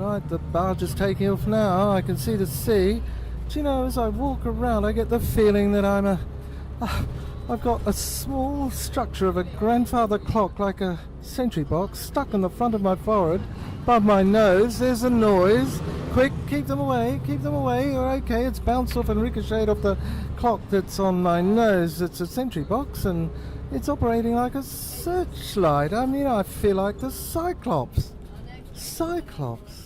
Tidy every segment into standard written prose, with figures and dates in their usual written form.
Right, the barge is taking off now. I can see the sea. Do you know, as I walk around, I get the feeling that I've got a small structure of a grandfather clock, like a sentry box, stuck in the front of my forehead, above my nose. There's a noise. Quick, keep them away, keep them away. Okay, it's bounced off and ricocheted off the clock that's on my nose. It's a sentry box, and it's operating like a searchlight. I mean, I feel like the Cyclops. Cyclops.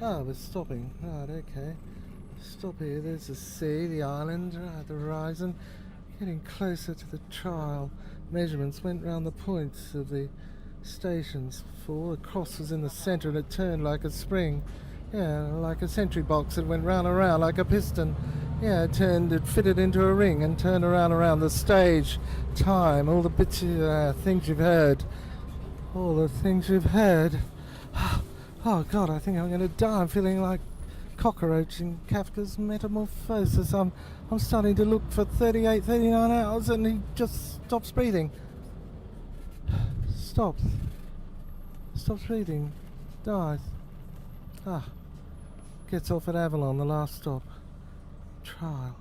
Ah, we're stopping. Right, okay. Stop here. There's the sea, the island, the horizon. Getting closer to the trial. Measurements went round the points of the stations before. The cross was in the centre and it turned like a spring. Yeah, like a sentry box. It went round and round like a piston. Yeah, it fitted into a ring and turned around the stage. Time, all the bits of things you've heard. All the things you've heard. Oh God, I think I'm going to die. I'm feeling like cockroach in Kafka's Metamorphosis. I'm starting to look for 38, 39 hours and he just stops breathing. Stops breathing. Dies. Gets off at Avalon, the last stop. Trial.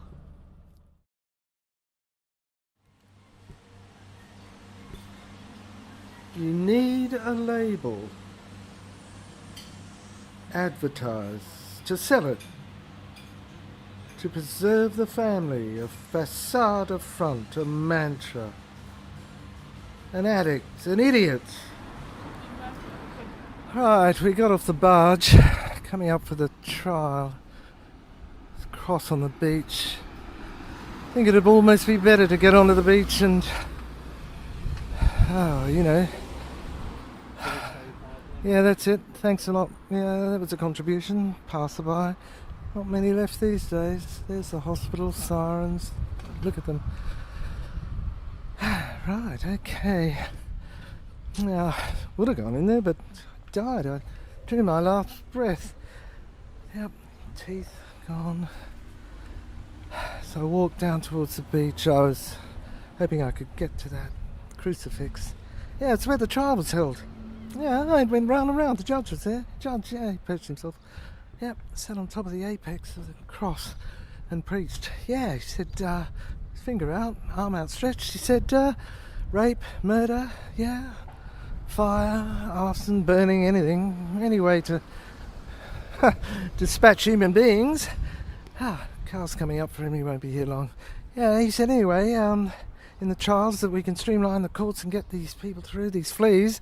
You need a label. Advertise. To sell it. To preserve the family. A facade, a front, a mantra. An addict. An idiot. Right, we got off the barge. Coming up for the trial. Cross on the beach. I think it'd almost be better to get onto the beach and... Oh, you know... Yeah, that's it. Thanks a lot. Yeah, that was a contribution. Passerby. Not many left these days. There's the hospital, sirens. Look at them. Right, okay. Now, would have gone in there, but I died. I drew my last breath. Yep, teeth gone. So I walked down towards the beach. I was hoping I could get to that crucifix. Yeah, it's where the trial was held. Yeah, it went round and round. The judge was there. He perched himself. Yep, sat on top of the apex of the cross and preached. Yeah, he said, his finger out, arm outstretched. He said, rape, murder, yeah, fire, arson, burning, anything. Any way to dispatch human beings. Car's coming up for him. He won't be here long. Yeah, he said anyway, in the trials that we can streamline the courts and get these people through, these fleas.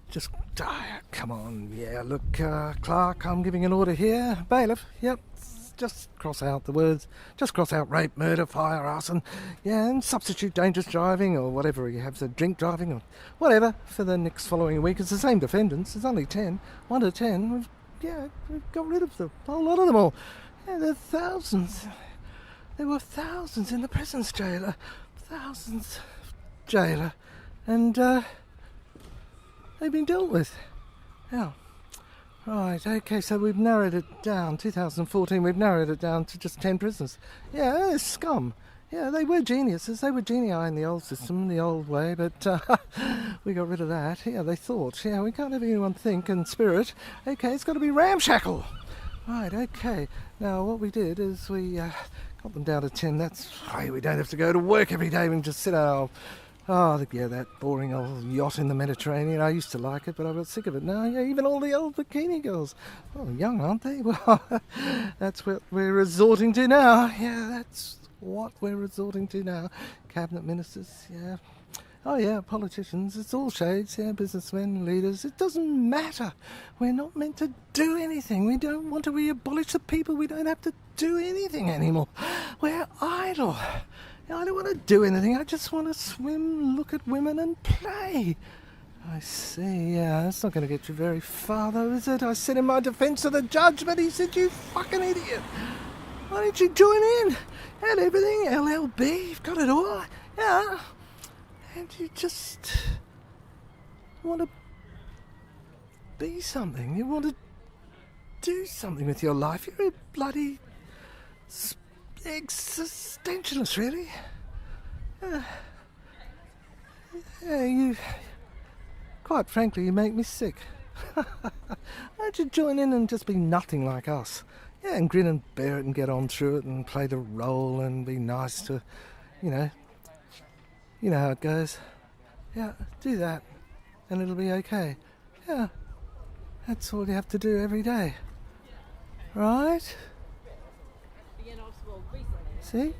Just, come on, yeah, look, Clark, I'm giving an order here. Bailiff, yep, just cross out the words. Just cross out rape, murder, fire, arson, yeah, and substitute dangerous driving or whatever you have, so drink driving or whatever for the next following week. It's the same defendants, there's only 10, 1 to 10. We've got rid of the whole lot of them all. Yeah, there are thousands. There were thousands in the prisons, jailer. Thousands, jailer. And, they've been dealt with. Yeah. Right, okay, so we've narrowed it down. 2014, we've narrowed it down to just 10 prisoners. Yeah, they're scum. Yeah, they were geniuses. They were genii in the old system, the old way, but we got rid of that. Yeah, they thought. Yeah, we can't have anyone think and spirit. Okay, it's got to be ramshackle. Right, okay. Now, what we did is we got them down to 10. That's why we don't have to go to work every day. We can just sit at that boring old yacht in the Mediterranean. I used to like it, but I got sick of it now. Yeah, even all the old bikini girls. Oh, young, aren't they? Well, that's what we're resorting to now. Yeah, that's what we're resorting to now. Cabinet ministers, yeah. Oh yeah, politicians, it's all shades, yeah, businessmen, leaders, it doesn't matter. We're not meant to do anything. We don't want to re-abolish the people. We don't have to do anything anymore. We're idle. I don't want to do anything. I just want to swim, look at women and play. I see, yeah, that's not going to get you very far though, is it? I said in my defence to the judge, but he said, you fucking idiot. Why don't you join in? Had everything, LLB, you've got it all. Yeah. And you just want to be something. You want to do something with your life. You're a bloody existentialist, really. Yeah, Quite frankly, you make me sick. Why'd you join in and just be nothing like us? Yeah, and grin and bear it and get on through it and play the role and be nice to, you know how it goes. Yeah, do that and it'll be okay. Yeah, that's all you have to do every day. Right? See?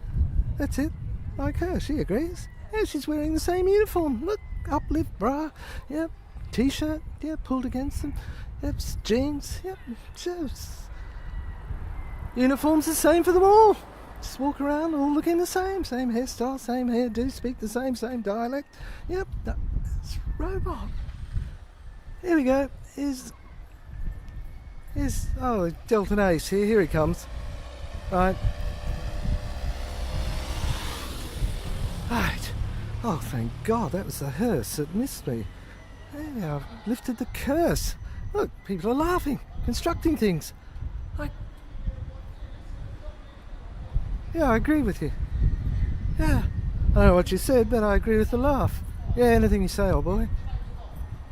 That's it. Like her, she agrees. Yeah, she's wearing the same uniform. Look, uplift bra. Yep. T-shirt. Yep, pulled against them. Yep, jeans. Yep, just uniform's the same for them all. Just walk around all looking the same. Same hairstyle, same hairdo, speak the same dialect. Yep, that's robot. Here we go. Here's Delta Ace here. Here he comes. Right. Right. Oh, thank God, that was the hearse that missed me. Hey, I've lifted the curse. Look, people are laughing, constructing things. Yeah, I agree with you. Yeah, I don't know what you said, but I agree with the laugh. Yeah, anything you say, old boy.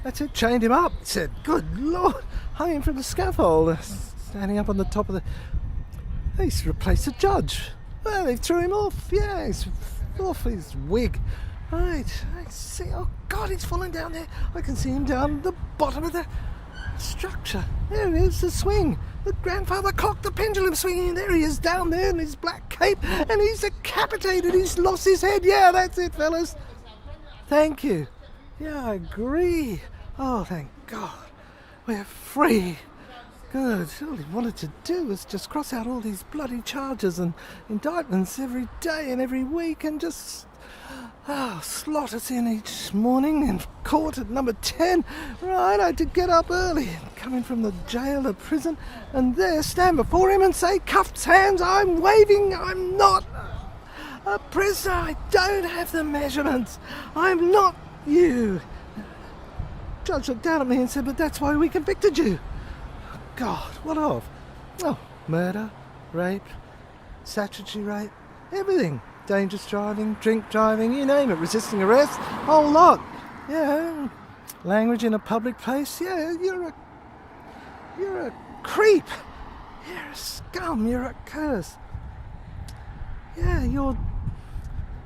That's it, chained him up. Said, good Lord, hung him from the scaffold, standing up on the top of the... He's replaced the judge. Well, they threw him off. Yeah, he's off his wig. Right, I see. Oh God, he's falling down there. I can see him down the bottom of the structure. There it is, the swing. The grandfather clock, the pendulum swinging. There he is down there in his black cape, and he's decapitated. He's lost his head. Yeah, that's it, fellas. Thank you. Yeah, I agree. Oh, thank God. We're free. Good. All he wanted to do was just cross out all these bloody charges and indictments every day and every week and just slot us in each morning in court at number 10. Right, I had to get up early, come in from the jail or prison, and there stand before him and say, cuffs, hands, I'm waving, I'm not a prisoner, I don't have the measurements, I'm not you. Judge looked down at me and said, but that's why we convicted you. God, what of? Oh, murder, rape, statutory rape, everything. Dangerous driving, drink driving, you name it, resisting arrest, whole lot. Yeah, language in a public place, yeah, you're a creep. You're a scum, you're a curse. Yeah, you're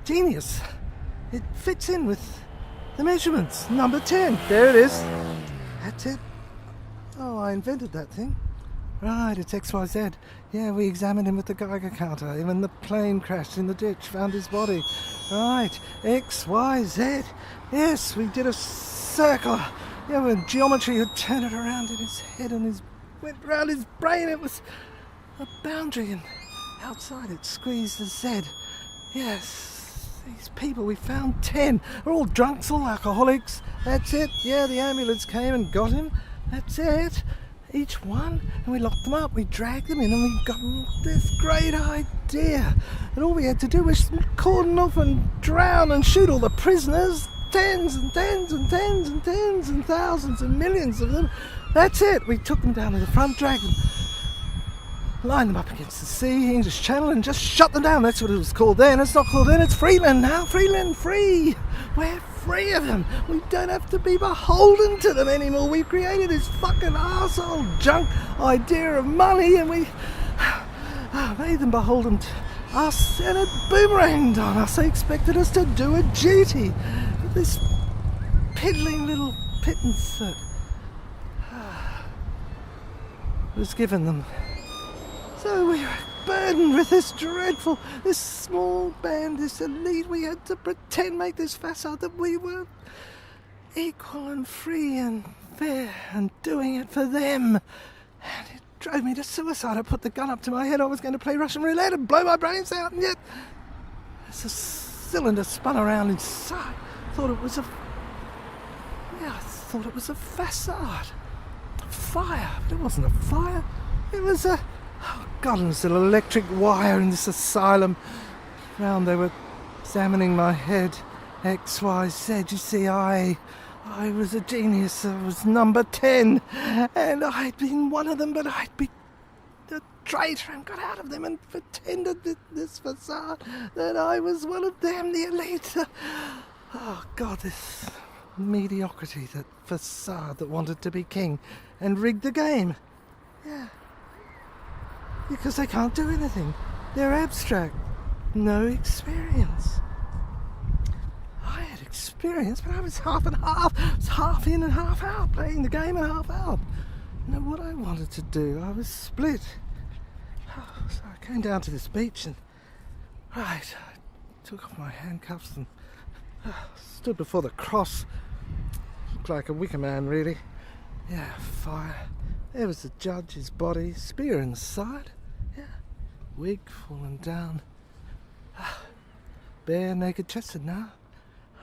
genius. It fits in with the measurements. Number 10, there it is. That's it. Oh, I invented that thing. Right, it's XYZ. Yeah, we examined him with the Geiger counter. Even the plane crashed in the ditch, found his body. Right, XYZ. Yes, we did a circle. Yeah, with geometry, you'd turn it around in his head and went round his brain. It was a boundary, and outside it squeezed the Z. Yes, these people, we found 10. They're all drunks, all alcoholics. That's it. Yeah, the ambulance came and got him. That's it. Each one, and we locked them up, we dragged them in, and we got this great idea. And all we had to do was cordon off and drown and shoot all the prisoners, tens and tens and tens and tens and thousands and millions of them. That's it. We took them down to the front, dragged them, lined them up against the sea, English Channel, and just shut them down. That's what it was called then. It's not called then, it's Freeland now. Freeland, free. We're free of them. We don't have to be beholden to them anymore. We created this fucking arsehole junk idea of money, and we made them beholden to us, and it boomeranged on us. They expected us to do a duty. This piddling little pittance that was given them. So we were burdened with this small band, this elite. We had to pretend, make this facade that we were equal and free and fair and doing it for them. And it drove me to suicide. I put the gun up to my head. I was going to play Russian roulette and blow my brains out, and yet as a cylinder spun around inside, I thought it was a facade. A fire. But it wasn't a fire. It was a... Oh God, it was an electric wire in this asylum. Round they were examining my head. X, Y, Z. You see, I was a genius. I was number 10. And I'd been one of them, but I'd been a traitor and got out of them and pretended this facade that I was one of them, the elite. Oh God, this mediocrity, that facade that wanted to be king and rigged the game. Yeah. Because they can't do anything. They're abstract. No experience. I had experience, but I was half and half. I was half in and half out, playing the game and half out. You know what I wanted to do? I was split. So I came down to this beach and I took off my handcuffs and stood before the cross. Looked like a wicker man, really. Yeah, fire. There was the judge, his body, spear in the side. Yeah, wig falling down. Bare naked chested now.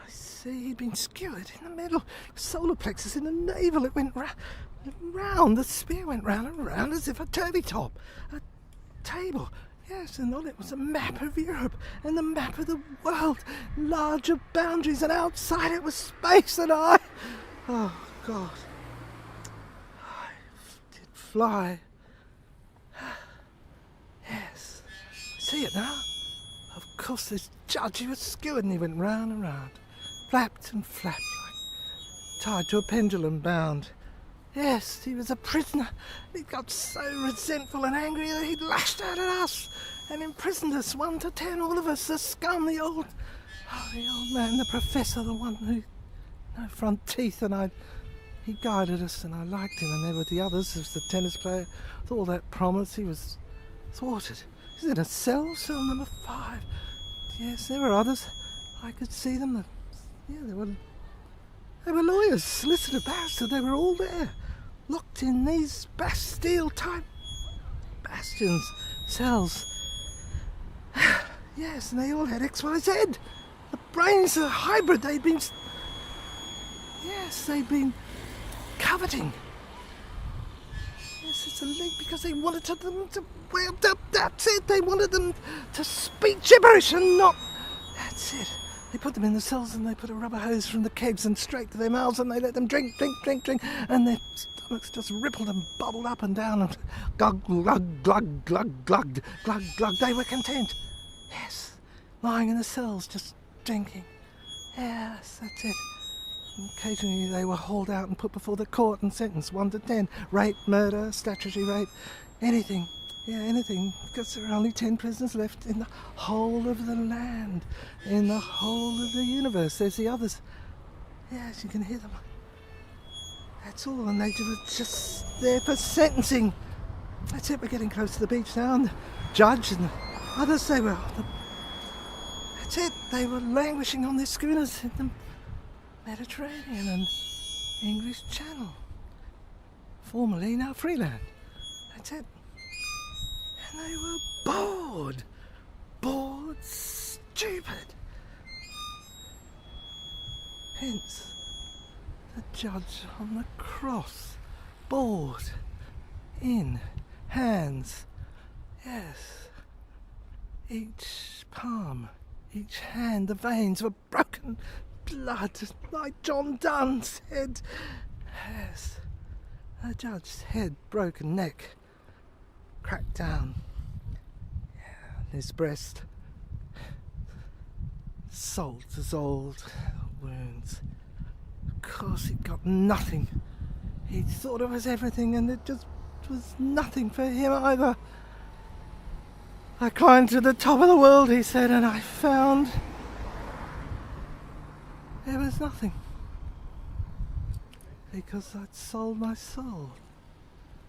I see he'd been skewered in the middle. Solar plexus in the navel. It went round. The spear went round and round as if a turvy top. A table. Yes, and on it was a map of Europe and the map of the world. Larger boundaries, and outside it was space, and I... Oh, God. I did fly. Yes. See it now? Of course, this judge, he was skewered and he went round and round. Flapped and flapped, like tied to a pendulum bound. Yes, he was a prisoner. He got so resentful and angry that he lashed out at us and imprisoned us 1 to 10, all of us, the scum, the old man, the professor, the one who, no front teeth, and he guided us and I liked him, and there were the others, there was the tennis player, with all that promise. He was thwarted. He's in a cell number 5. Yes, there were others. I could see them. Yeah, they were lawyers, solicitor, barrister, they were all there. Locked in these Bastille-type bastions, cells. Yes, and they all had XYZ. The brains are hybrid. They'd been coveting. Yes, it's a link because they wanted them to... Well, that's it. They wanted them to speak gibberish and not... That's it. They put them in the cells and they put a rubber hose from the kegs and straight to their mouths and they let them drink, and their stomachs just rippled and bubbled up and down and glug, glug, glug, glug, glug, glug, glug. They were content. Yes, lying in the cells just drinking. Yes, that's it. And occasionally they were hauled out and put before the court and sentenced 1 to 10. Rape, murder, statutory rape, anything. Yeah, anything, because there are only 10 prisoners left in the whole of the land, in the whole of the universe. There's the others. Yes, you can hear them. That's all, and they were just there for sentencing. That's it, we're getting close to the beach now, and the judge and the others, that's it, they were languishing on their schooners in the Mediterranean and English Channel. Formerly now Freeland. That's it. And they were bored, stupid. Hence, the judge on the cross, bored, in, hands, yes, each palm, each hand, the veins were broken, blood, like John Donne's head, yes, the judge's head, broken neck, cracked down, yeah, his breast, salt as old wounds. Of course he'd got nothing. He thought it was everything, and it just was nothing for him either. I climbed to the top of the world, he said, and I found there was nothing. Because I'd sold my soul.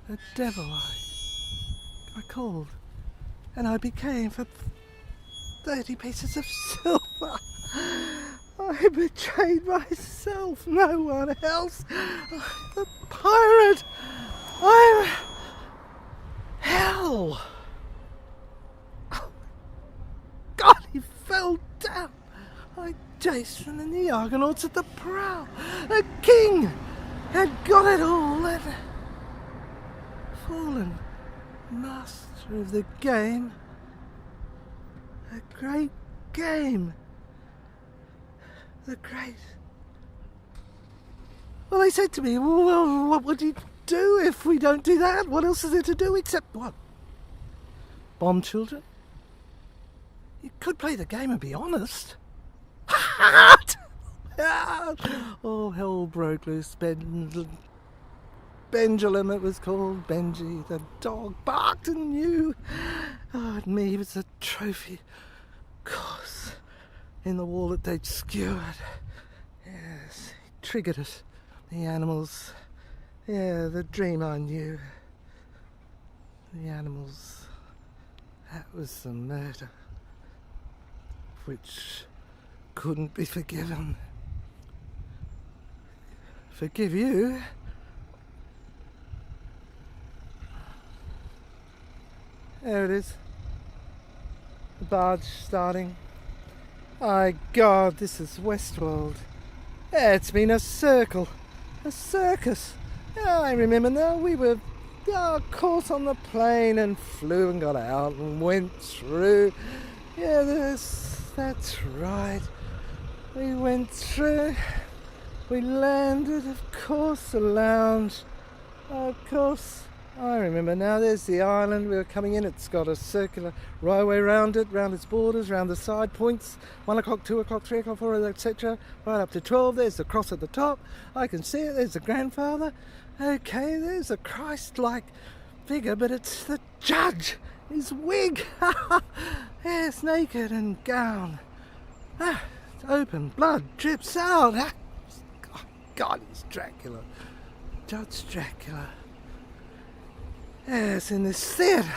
The devil I called, and I became for 30 pieces of silver. I betrayed myself, no one else. I'm the pirate. I'm hell. Oh, God, he fell down like Jason and the Argonauts at the prow. A king had got it all and fallen. Master of the game. A great game. The great... Well, they said to me, well, what would you do if we don't do that? What else is there to do except what? Bomb children? You could play the game and be honest. All hell broke loose. Pendulum, it was called. Benji, the dog, barked and knew. Oh, and me was a trophy. Of course, in the wall that they'd skewered. Yes, he triggered it. The animals. Yeah, the dream I knew. The animals. That was the murder. Which couldn't be forgiven. Forgive you? There it is. The barge starting. My God, this is Westworld. Yeah, it's been a circle. A circus. Yeah, I remember now. We were caught on the plane and flew and got out and went through. Yeah, that's right. We went through. We landed, of course, the lounge. Of course. I remember now, there's the island we were coming in. It's got a circular railway round it, round its borders, round the side points. 1 o'clock, 2 o'clock, 3 o'clock, 4 o'clock, etc. Right up to 12. There's the cross at the top. I can see it. There's the grandfather. Okay, there's a Christ-like figure, but it's the judge. His wig. Yes, naked and gown. It's open. Blood drips out. Oh, God, he's Dracula. Judge Dracula. Yes, in this theatre.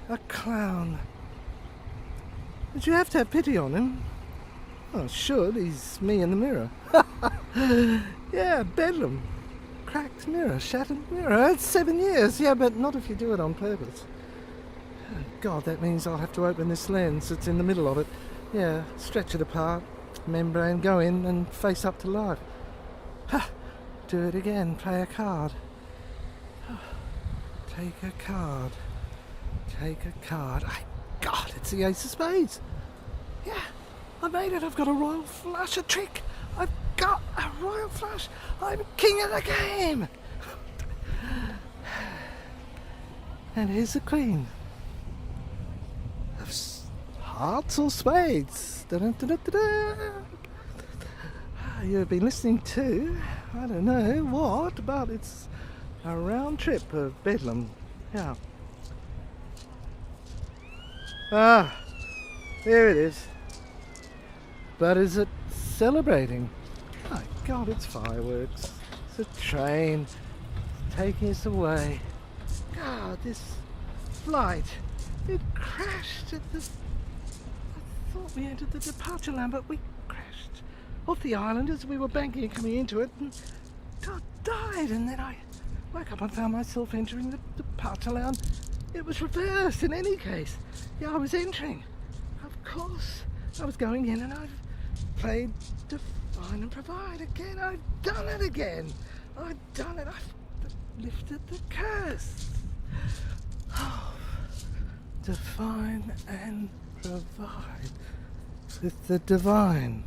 A clown. But you have to have pity on him. Oh, should. He's me in the mirror. Yeah, Bedlam. Cracked mirror, shattered mirror. That's 7 years. Yeah, but not if you do it on purpose. Oh, God, that means I'll have to open this lens that's in the middle of it. Yeah, stretch it apart, membrane, go in and face up to life. Do it again, play a card. Take a card. Take a card. God, it's the ace of spades. Yeah, I made it. I've got a royal flush, a trick. I've got a royal flush. I'm king of the game. And here's the queen. Of hearts or spades. Da-da-da-da-da. You've been listening to, I don't know what, but it's a round trip of Bedlam. Yeah. There it is. But is it celebrating? My God, it's fireworks. It's a train taking us away. God, this flight, it crashed at the... I thought we entered the departure line, but we crashed off the island as we were banking and coming into it, and God died, and then I woke up and found myself entering the departure lounge. It was reversed in any case. Yeah, I was entering. Of course. I was going in and I've played Define and Provide again. I've done it again. I've done it. I've lifted the curse. Oh, define and provide with the divine.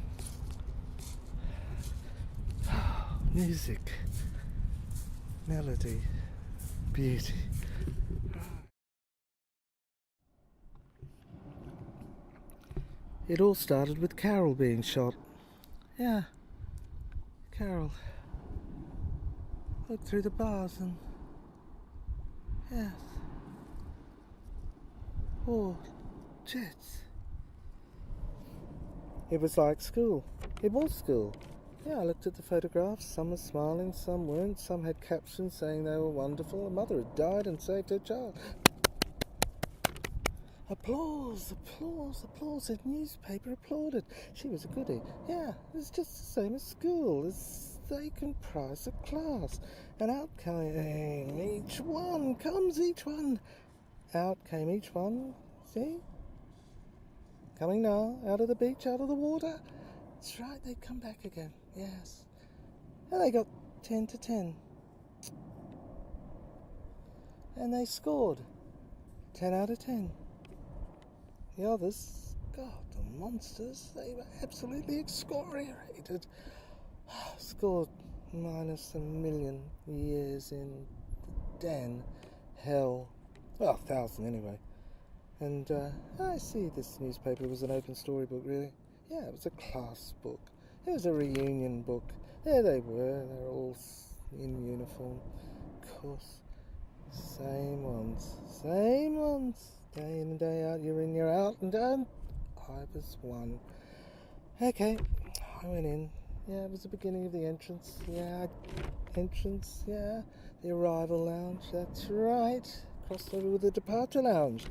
Oh, music. Melody, beauty. It all started with Carol being shot. Yeah, Carol. Looked through the bars and... yes. Oh, jets. It was like school. It was school. Yeah, I looked at the photographs. Some were smiling, some weren't. Some had captions saying they were wonderful. A mother had died and saved her child. Applause, applause, applause. The newspaper applauded. She was a goodie. Yeah, it was just the same as school. As they comprise a class. And out came each one. Comes each one. Out came each one. See? Coming now. Out of the beach, out of the water. That's right, they'd come back again. Yes. And they got 10 to 10. And they scored 10 out of 10. The others, God, the monsters, they were absolutely excoriated. Scored minus a million years in den, hell. Well, 1,000 anyway. And I see this newspaper was an open story book, really. Yeah, it was a class book. It was a reunion book. There they were. They're all in uniform. Of course. Same ones. Same ones. Day in and day out. You're in, you're out. And I was one. Okay. I went in. Yeah, it was the beginning of the entrance. Yeah, entrance. Yeah. The arrival lounge. That's right. Crossed over with the departure lounge.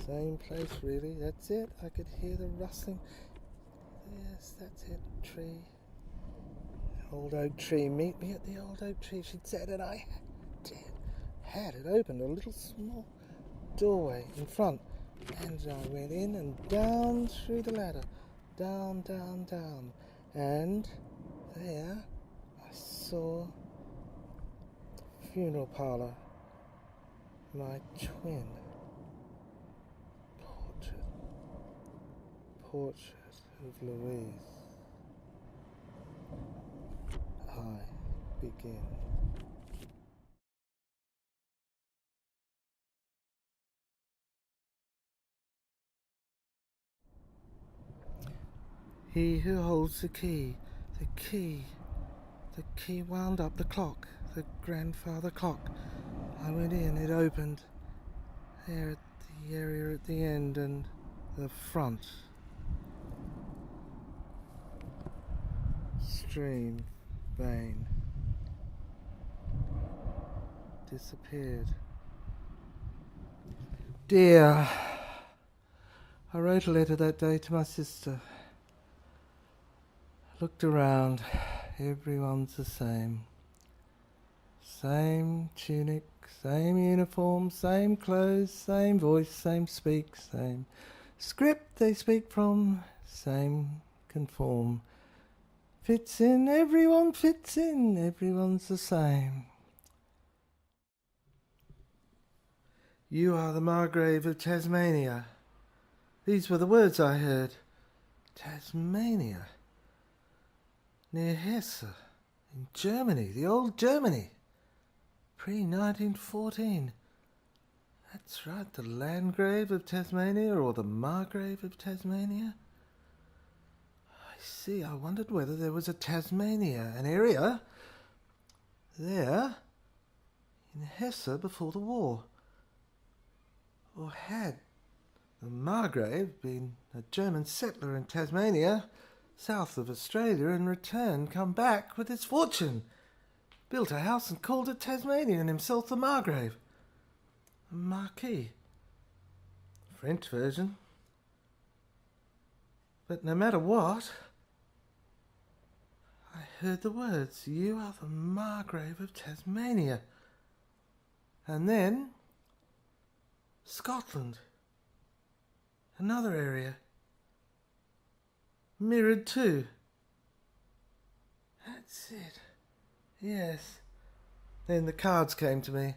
Same place, really. That's it. I could hear the rustling. Yes, that's it. Tree. Old oak tree. Meet me at the old oak tree, she'd said, and I had it opened, a little small doorway in front. And I went in and down through the ladder. Down, down, down. And there I saw the funeral parlour. My twin. Portrait of Louise. I begin. He who holds the key wound up the clock, the grandfather clock. I went in, it opened, there at the area at the end and the front. Stream, vein, disappeared. Dear, I wrote a letter that day to my sister. Looked around, everyone's the same. Same tunic, same uniform, same clothes, same voice, same speak, same script they speak from, same conform. Fits in, everyone fits in, everyone's the same. You are the Margrave of Tasmania. These were the words I heard. Tasmania. Near Hesse, in Germany, the old Germany, pre-1914. That's right, the Landgrave of Tasmania, or the Margrave of Tasmania. I see, I wondered whether there was a Tasmania, an area, there, in Hesse before the war. Or had the Margrave been a German settler in Tasmania, south of Australia, in return come back with his fortune, built a house and called it Tasmania, and himself the Margrave, a Marquis, French version. But no matter what, I heard the words, you are the Margrave of Tasmania. And then Scotland, another area, mirrored too. That's it. Yes. Then the cards came to me.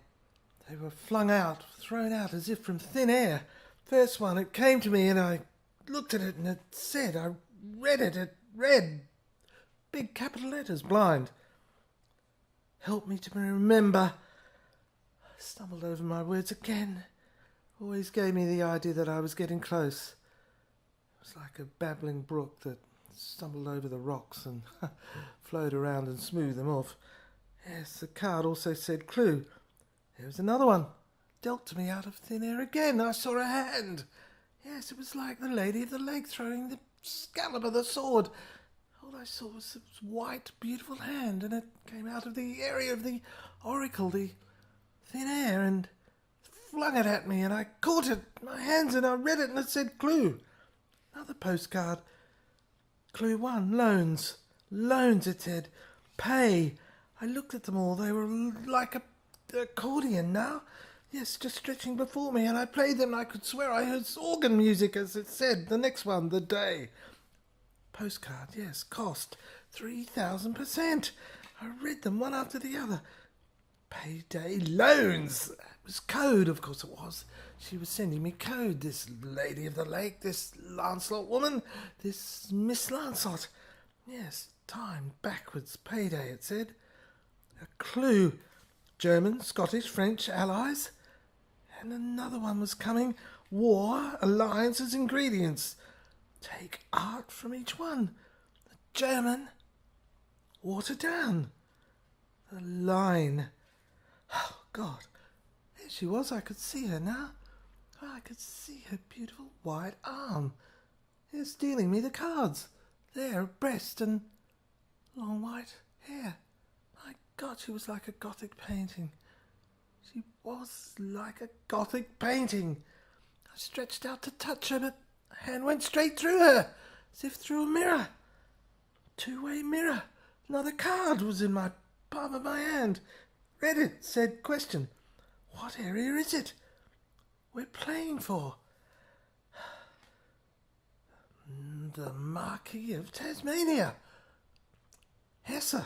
They were flung out, thrown out as if from thin air. First one, it came to me and I looked at it and it said, I read it, it read, big capital letters, blind. Help me to remember. I stumbled over my words again. Always gave me the idea that I was getting close. It was like a babbling brook that stumbled over the rocks and flowed around and smoothed them off. Yes, the card also said clue. There was another one, dealt to me out of thin air again. I saw a hand. Yes, it was like the Lady of the Lake throwing the scallop of the sword. All I saw was this white, beautiful hand, and it came out of the area of the oracle, the thin air, and flung it at me, and I caught it in my hands, and I read it, and it said clue. Another postcard. Clue 1, loans. Loans, it said. Pay. I looked at them all. They were like a accordion now. Yes, just stretching before me, and I played them. I could swear I heard organ music, as it said. The next one, the day. Postcard, yes. Cost 3,000%. I read them one after the other. Payday loans. It was code, of course it was. She was sending me code, this Lady of the Lake, this Lancelot woman, this Miss Lancelot. Yes, time backwards, payday, it said. A clue. German, Scottish, French, allies. And another one was coming. War, alliances, ingredients. Take art from each one. The German, watered down. The line. Oh, God. There she was. I could see her now. I could see her beautiful white arm. Yes, dealing me the cards. There, breast and long white hair. My God, she was like a Gothic painting. She was like a Gothic painting. I stretched out to touch her, but a hand went straight through her, as if through a mirror. Two-way mirror. Another card was in my palm of my hand. Read it, said question. What area is it? We're playing for. The Marquis of Tasmania. Hesse.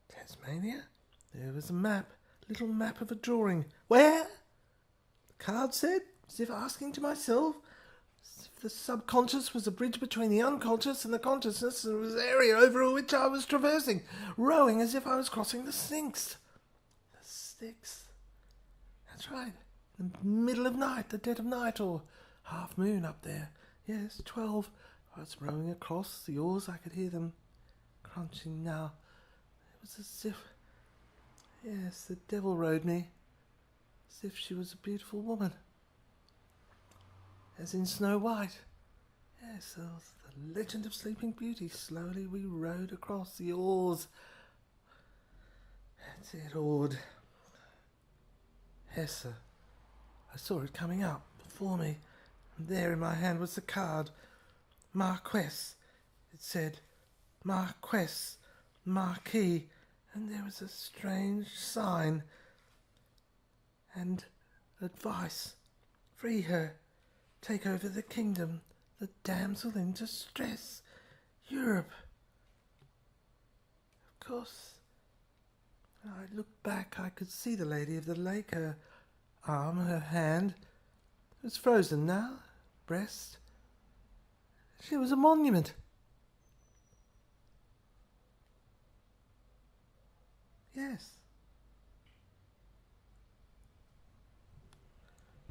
Tasmania? There was a map, little map of a drawing. Where? The card said, as if asking to myself, as if the subconscious was a bridge between the unconscious and the consciousness, and was the area over which I was traversing, rowing as if I was crossing the Styx. The Styx. That's right. The middle of night, the dead of night, or half moon up there. Yes, 12. I was rowing across the oars. I could hear them crunching now. It was as if... Yes, the devil rode me. As if she was a beautiful woman. As in Snow White. Yes, the legend of Sleeping Beauty. Slowly we rowed across the oars. That's it, oared. Hesse. I saw it coming up before me, and there in my hand was the card. Marquess. It said, Marquess, Marquis, and there was a strange sign. And advice. Free her. Take over the kingdom. The damsel in distress. Europe. Of course, when I looked back, I could see the lady of the lake, her arm, her hand. It was frozen now, breast. She was a monument. Yes.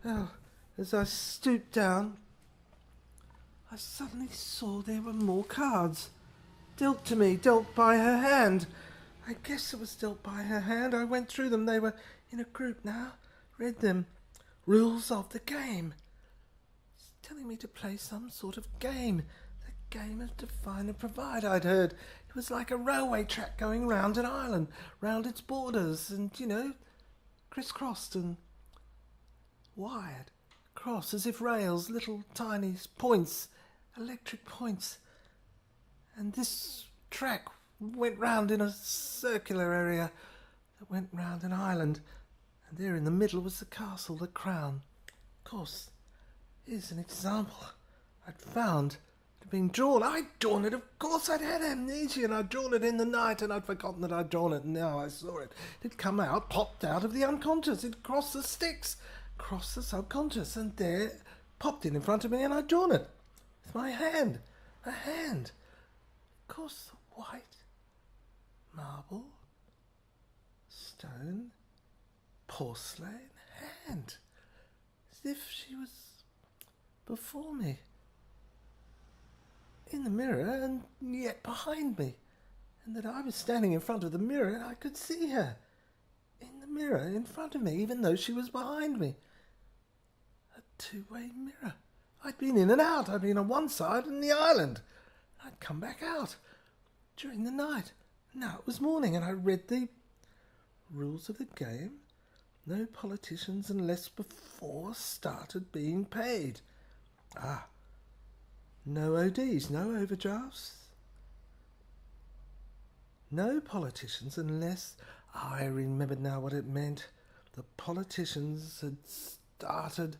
Well, as I stooped down, I suddenly saw there were more cards. Dealt to me, dealt by her hand. I guess it was dealt by her hand. I went through them. They were in a group now. Read them. Rules of the game. It's telling me to play some sort of game. The game of Define and Provide, I'd heard. It was like a railway track going round an island, round its borders, and, crisscrossed and wired. Cross as if rails, little tiny points, electric points. And this track went round in a circular area that went round an island. And there in the middle was the castle, the crown. Of course, here's an example I'd found. It had been drawn. I'd drawn it, of course. I'd had amnesia, and I'd drawn it in the night, and I'd forgotten that I'd drawn it, and now I saw it. It'd come out, popped out of the unconscious. It'd crossed the Styx, crossed the subconscious, and there, popped in front of me, and I'd drawn it. With my hand. A hand. Of course, white, marble, stone, porcelain, hand. As if she was before me. In the mirror, and yet behind me. And that I was standing in front of the mirror, and I could see her. In the mirror, in front of me, even though she was behind me. A two-way mirror. I'd been in and out. I'd been on one side and the island. I'd come back out during the night. Now it was morning, and I read the rules of the game. No politicians unless before started being paid. No ODs, no overdrafts. No politicians unless... I remembered now what it meant. The politicians had started...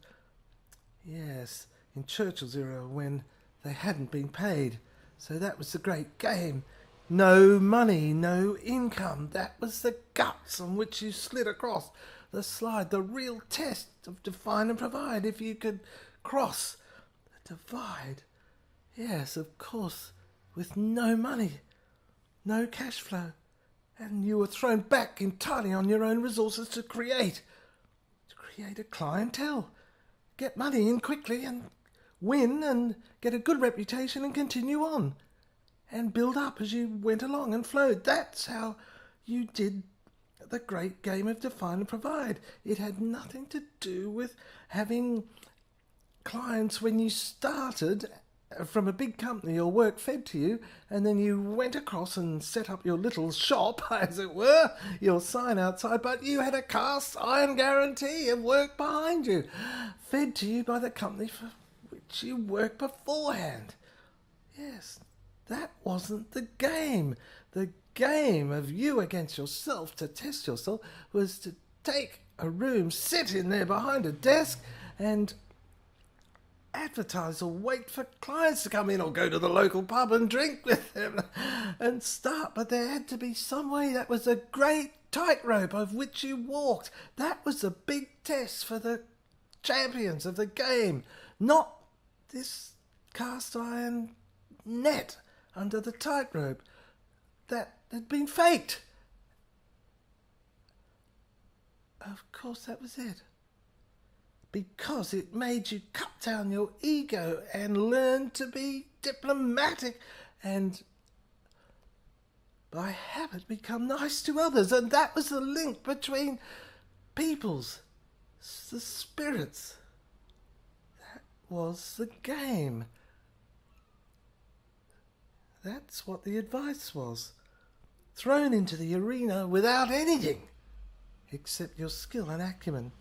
Yes, in Churchill's era when they hadn't been paid. So that was the great game. No money, no income. That was the guts on which you slid across the slide. The real test of Define and Provide. If you could cross the divide. Yes, of course, with no money, no cash flow. And you were thrown back entirely on your own resources to create a clientele. Get money in quickly and win and get a good reputation and continue on. and build up as you went along and flowed. That's how you did the great game of Define and Provide. It had nothing to do with having clients when you started from a big company or work fed to you, and then you went across and set up your little shop, as it were, your sign outside, but you had a cast iron guarantee of work behind you, fed to you by the company for which you worked beforehand. Yes, that wasn't the game. The game of you against yourself to test yourself was to take a room, sit in there behind a desk, and advertise or wait for clients to come in, or go to the local pub and drink with them and start. But there had to be some way. That was a great tightrope of which you walked. That was a big test for the champions of the game, not this cast iron net under the tightrope that had been faked. Of course, that was it. Because it made you cut down your ego and learn to be diplomatic and by habit become nice to others. And that was the link between peoples, the spirits. That was the game. That's what the advice was. Thrown into the arena without anything except your skill and acumen.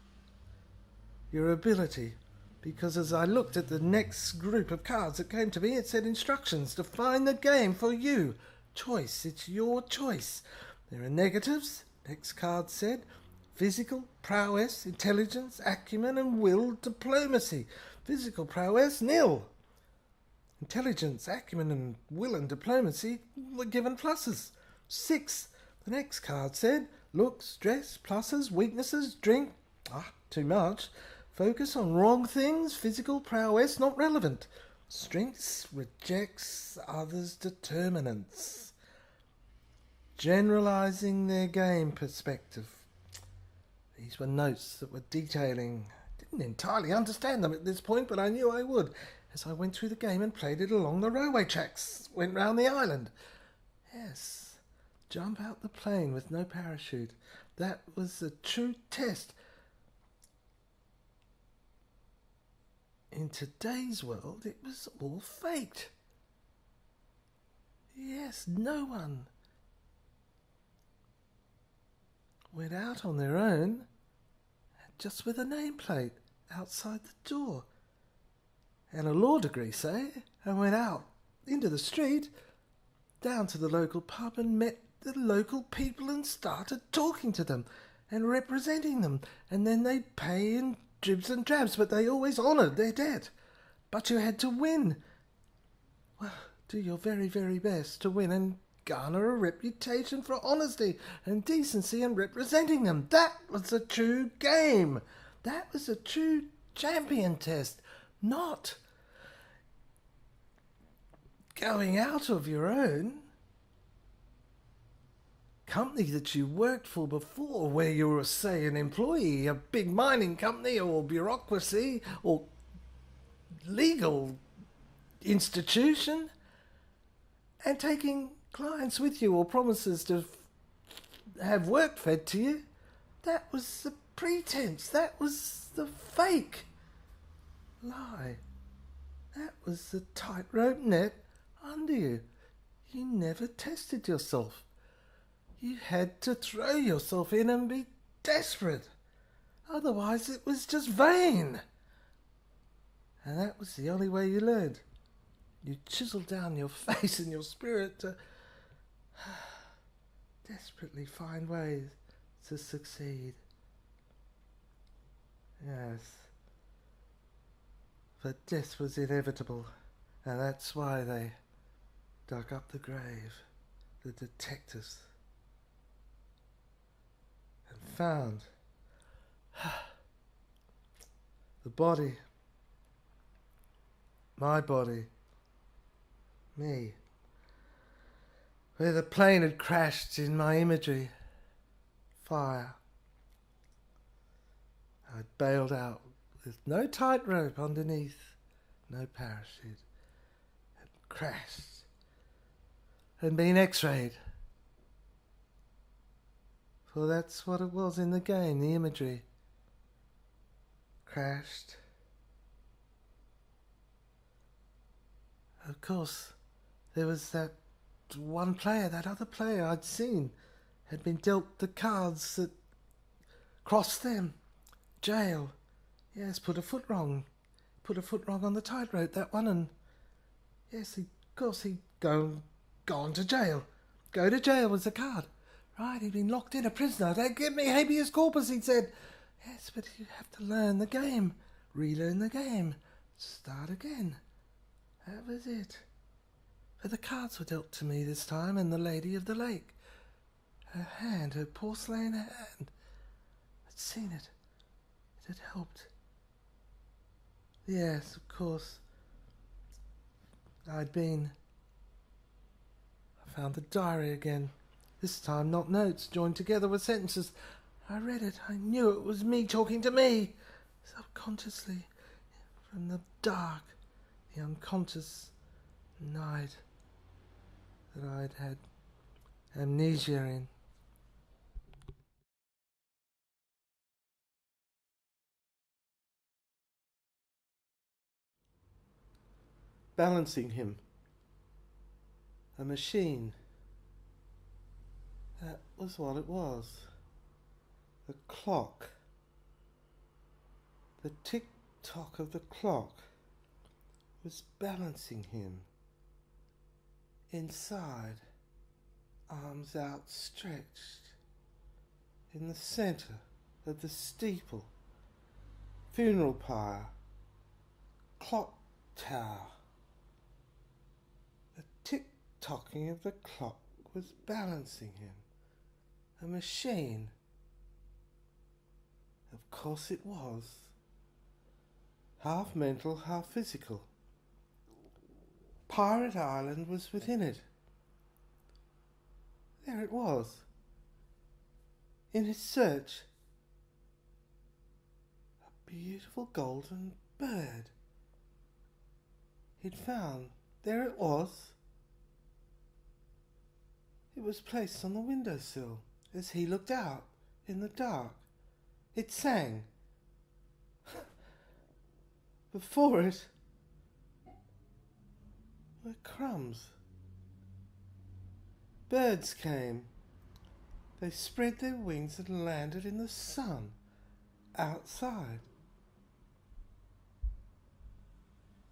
Your ability, because as I looked at the next group of cards that came to me, it said instructions to find the game for you. Choice, it's your choice. There are negatives, next card said, physical, prowess, intelligence, acumen and will, diplomacy. Physical prowess, nil. Intelligence, acumen and will and diplomacy were given pluses. 6. The next card said, looks, dress, pluses, weaknesses, drink, too much. Focus on wrong things, physical prowess not relevant. Strengths rejects others' determinants. Generalizing their game perspective. These were notes that were detailing. Didn't entirely understand them at this point, but I knew I would as I went through the game and played it along the railway tracks, went round the island. Yes, jump out the plane with no parachute. That was a true test. In today's world, it was all faked. Yes, no one went out on their own, just with a nameplate outside the door. And a law degree, say, and went out into the street, down to the local pub and met the local people and started talking to them and representing them. And then they'd pay in dribs and drabs, but they always honoured their debt. But you had to win. Well, do your very, very best to win and garner a reputation for honesty and decency and representing them. That was a true game. That was a true champion test, not going out of your own company that you worked for before, where you were, say, an employee, a big mining company or bureaucracy or legal institution, and taking clients with you or promises to have work fed to you. That was the pretense. That was the fake lie. That was the tightrope net under you. You never tested yourself. You had to throw yourself in and be desperate. Otherwise it was just vain. And that was the only way you learned. You chiseled down your face and your spirit to desperately find ways to succeed. Yes. But death was inevitable, and that's why they dug up the grave, the detectives, and found the body, my body, me, where the plane had crashed in my imagery. Fire. I'd bailed out with no tightrope underneath, no parachute, and crashed and been x-rayed. For that's what it was in the game, the imagery. Crashed. Of course, there was that one player, that other player I'd seen, had been dealt the cards that crossed them. Jail. Yes, put a foot wrong. Put a foot wrong on the tightrope, that one, and yes, of course he'd gone to jail. Go to jail was the card. Right, he'd been locked in, a prisoner. They'd give me habeas corpus, he'd said. Yes, but you have to learn the game. Relearn the game. Start again. That was it. But the cards were dealt to me this time, and the Lady of the Lake. Her hand, her porcelain hand. I'd seen it. It had helped. Yes, of course. I found the diary again. This time not notes joined together with sentences. I read it. I knew it was me talking to me. Subconsciously. From the dark. The unconscious night that I'd had amnesia in. Balancing him. A machine. That was what it was. The clock. The tick-tock of the clock was balancing him. Inside, arms outstretched. In the centre of the steeple. Funeral pyre. Clock tower. The tick-tocking of the clock was balancing him. A machine. Of course it was. Half mental, half physical. Pirate Island was within it. There it was. In his search. A beautiful golden bird. He'd found. There it was. It was placed on the windowsill as he looked out in the dark. It sang. Before it were crumbs. Birds came. They spread their wings and landed in the sun outside.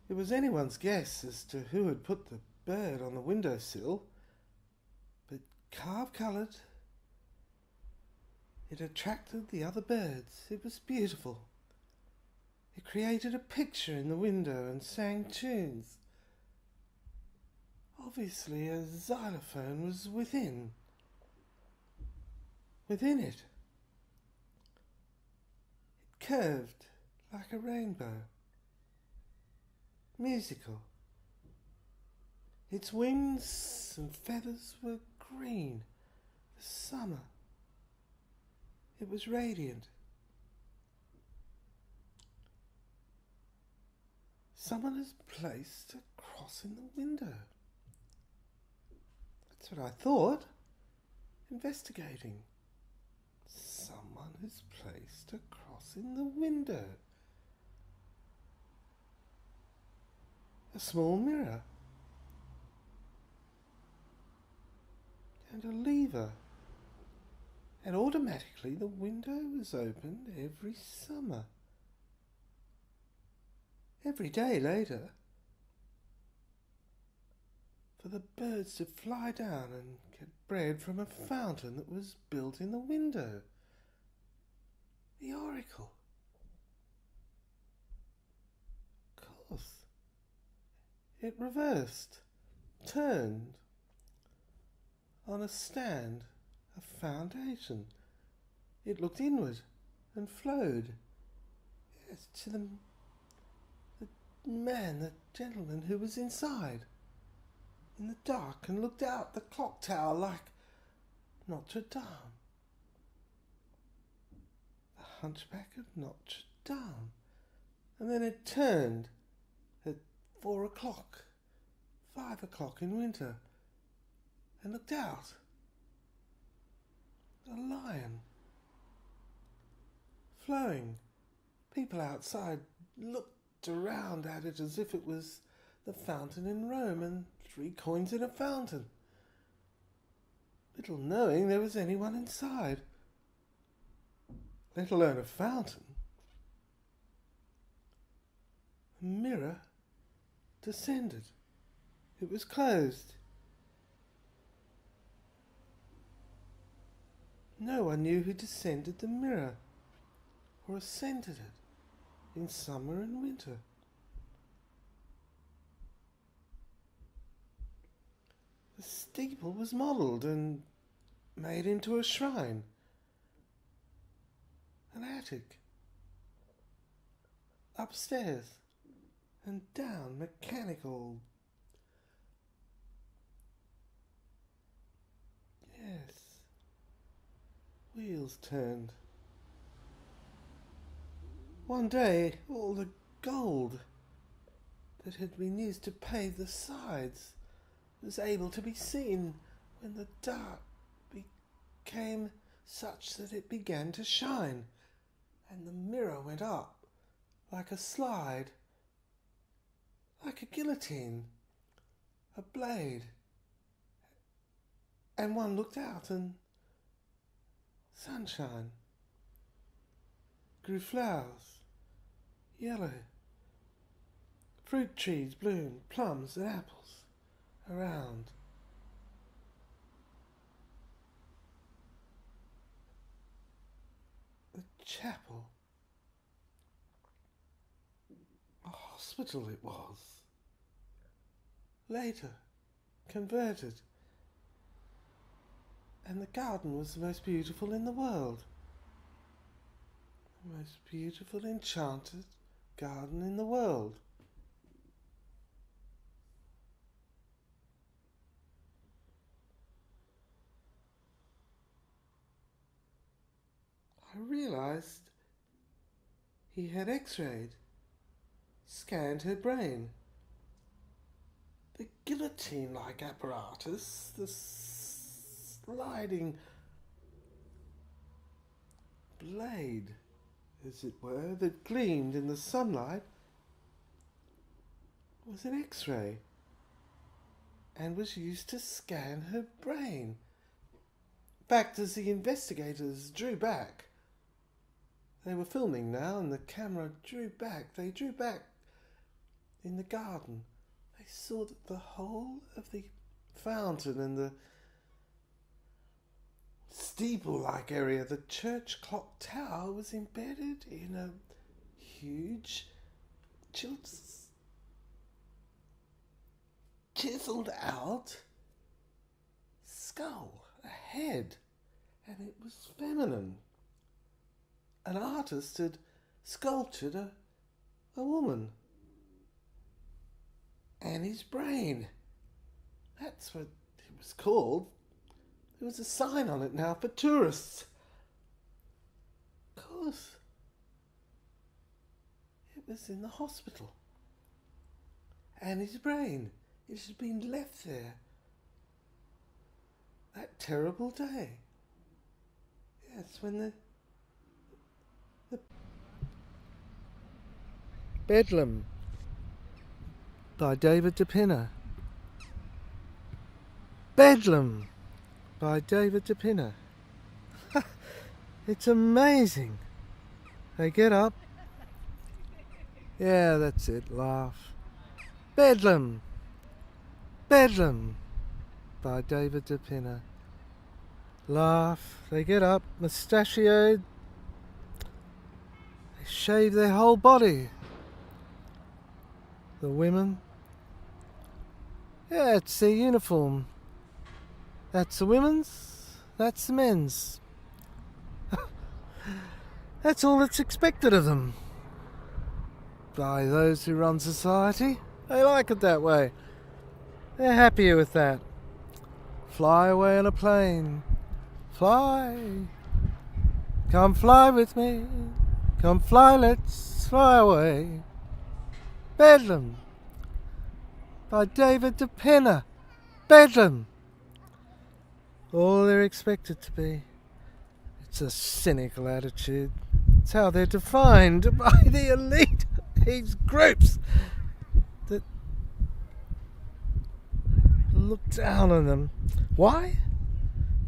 It was anyone's guess as to who had put the bird on the windowsill, but carve-coloured, it attracted the other birds. It was beautiful. It created a picture in the window and sang tunes. Obviously a xylophone was within it. It curved like a rainbow. Musical. Its wings and feathers were green. The summer. It was radiant. Someone has placed a cross in the window. That's what I thought. Investigating. Someone has placed a cross in the window. A small mirror. And a lever. And automatically the window was opened every summer. Every day later. For the birds to fly down and get bread from a fountain that was built in the window. The oracle. Of course. It reversed, turned, on a stand, a foundation. It looked inward and flowed. Yes, to the man, the gentleman who was inside, in the dark, and looked out the clock tower like Notre Dame. The hunchback of Notre Dame. And then it turned at 4 o'clock, 5 o'clock in winter. and looked out. A lion. Flowing. People outside looked around at it as if it was the fountain in Rome and 3 coins in a fountain. Little knowing there was anyone inside, let alone a fountain. A mirror descended. It was closed. No one knew who descended the mirror or ascended it in summer and winter. The steeple was modelled and made into a shrine, an attic, upstairs and down, mechanical. Yes, wheels turned. One day, all the gold that had been used to pave the sides was able to be seen when the dark became such that it began to shine, and the mirror went up like a slide, like a guillotine, a blade, and one looked out and sunshine, grew flowers, yellow, fruit trees bloomed, plums and apples around. The chapel, a hospital it was, later converted, and the garden was the most beautiful in the world, the most beautiful enchanted garden in the world. I realised he had x-rayed, scanned her brain. The guillotine-like apparatus, the sliding blade, as it were, that gleamed in the sunlight, was an x-ray and was used to scan her brain. In fact, as the investigators drew back, they were filming now, and the camera drew back. They drew back in the garden. They saw that the whole of the fountain and the steeple-like area, the church clock tower, was embedded in a huge, chiseled out skull, a head, and it was feminine. An artist had sculptured a woman. Annie's brain. That's what it was called. There was a sign on it now for tourists. Of course. It was in the hospital. Annie's brain. It had been left there. That terrible day. Yes, when the Bedlam by David de Pinner. Bedlam by David de Pinner. It's amazing. They get up. Yeah, that's it. Laugh. Bedlam. Bedlam by David de Pinner. Laugh. They get up, mustachioed. They shave their whole body. The women. Yeah, it's their uniform. That's the women's, that's the men's. That's all that's expected of them. By those who run society. They like it that way. They're happier with that. Fly away on a plane. Fly. Come fly with me. Come fly, let's fly away. Bedlam by David de Pinner. Bedlam. all they're expected to be. It's a cynical attitude. It's how they're defined by the elite. These groups that look down on them. Why?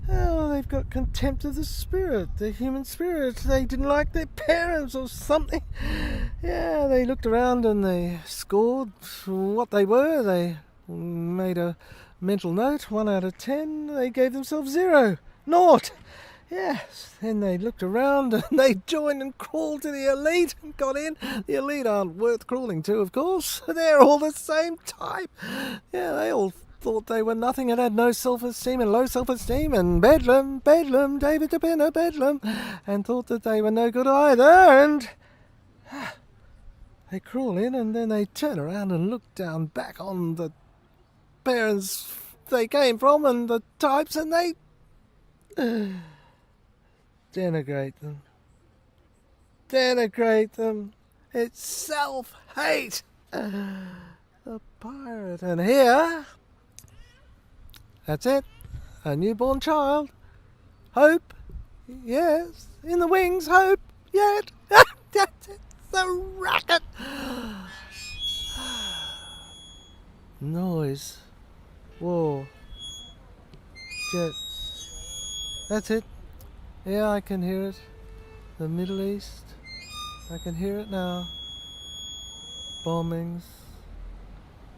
Oh, they've got contempt of the spirit, the human spirit. They didn't like their parents or something. Yeah, they looked around and they scored what they were. They made a mental note, 1 out of 10. They gave themselves 0. Naught. Yes, then they looked around and they joined and crawled to the elite and got in. The elite aren't worth crawling to, of course. They're all the same type. Yeah, they all thought they were nothing and had no self-esteem and low self-esteem and bedlam, David Depinner, bedlam, and thought that they were no good either, and they crawl in and then they turn around and look down back on the parents they came from and the types, and they denigrate them. It's self-hate. The pirate. And here, that's it, a newborn child. Hope, yes, in the wings, hope, yet. That's it, the racket. Noise, war, jets. That's it. Yeah, I can hear it. The Middle East. I can hear it now. Bombings.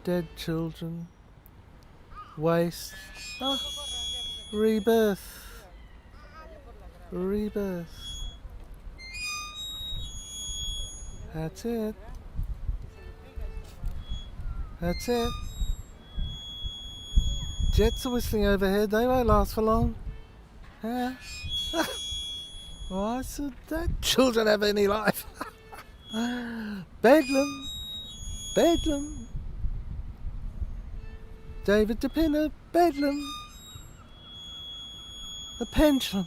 Dead children. Waste. Ah, rebirth. That's it. Jets are whistling overhead. They won't last for long. Yeah. Why should that children have any life? Bedlam. David Depinner, bedlam. The pendulum.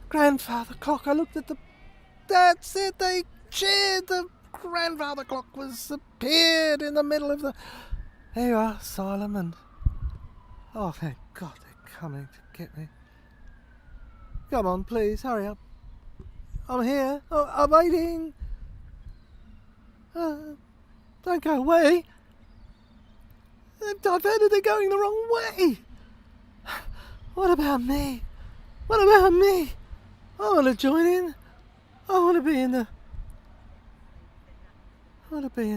Grandfather clock. I looked at the... That's it, they cheered. The grandfather clock appeared in the middle of the... There you are, Asylum, and... Oh, thank God they're coming to get me. Come on, please, hurry up. I'm here. Oh, I'm waiting. Don't go away. They've diverted. They're going the wrong way. What about me? I want to join in. I want to be in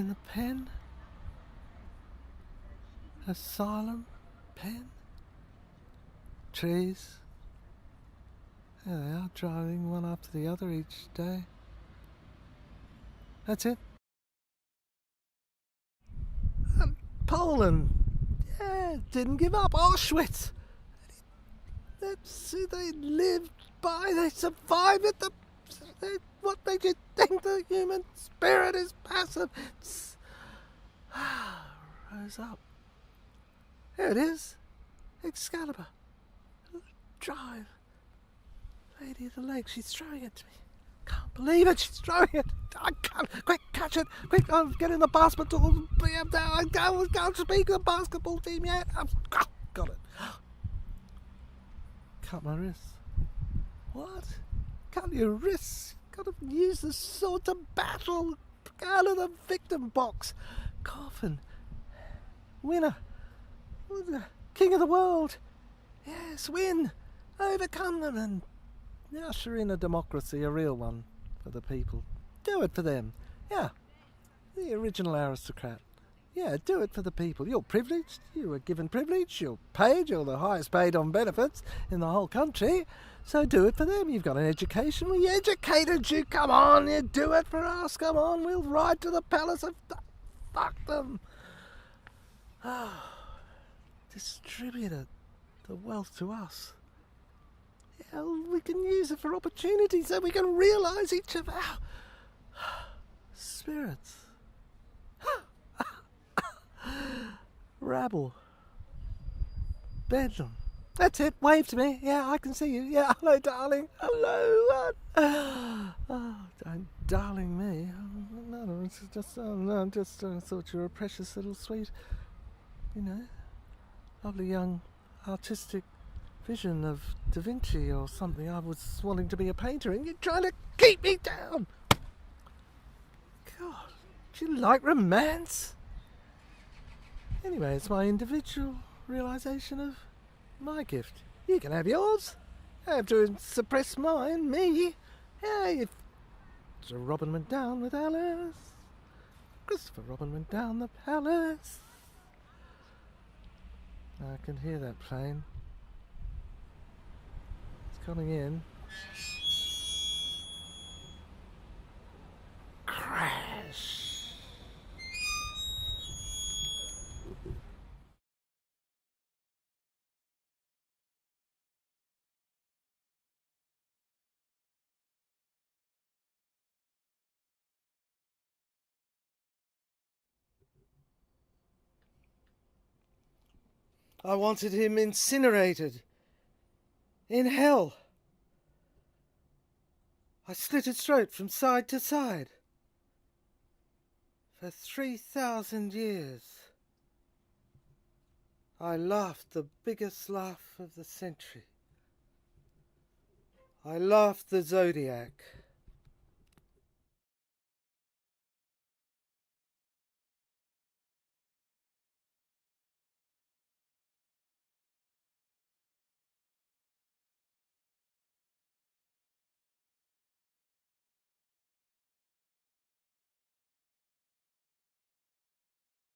the pen. Asylum pen. Trees. There they are, driving one after the other each day. That's it. Poland. Yeah, didn't give up. Auschwitz. That's who they lived by. They survived it. What made you think the human spirit is passive? Rose up. There it is. Excalibur. Drive. Lady of the Lake, she's throwing it to me. Can't believe it, she's throwing it. I can't. Quick, catch it. Quick, I'll get in the basketball. I can't speak the basketball team yet. I've got it. Cut my wrists. What? Cut your wrists? Gotta use the sword to battle. Out of the victim box. Coffin. Winner. King of the world. Yes, win. Overcome them and usher in a democracy, a real one, for the people. Do it for them. Yeah. The original aristocrat. Yeah, do it for the people. You're privileged. You were given privilege. You're paid. You're the highest paid on benefits in the whole country. So do it for them. You've got an education. We educated you. Come on. You do it for us. Come on. We'll ride to the palace of... Fuck them. Distributed the wealth to us. Yeah, we can use it for opportunities so we can realise each of our spirits. Rabble. Bedlam. That's it. Wave to me. Yeah, I can see you. Yeah, hello, darling. Hello. Oh, don't darling me. No, it's just, no, just thought you were a precious little sweet, lovely young, artistic vision of Da Vinci or something. I was wanting to be a painter and you're trying to keep me down. God, do you like romance? Anyway, it's my individual realisation of my gift. You can have yours. I have to suppress mine, me. Hey, so Robin went down with Alice. Christopher Robin went down the palace. I can hear that plane. It's coming in. Crash! I wanted him incinerated. In hell. I slit his throat from side to side. For 3,000 years. I laughed the biggest laugh of the century. I laughed the zodiac.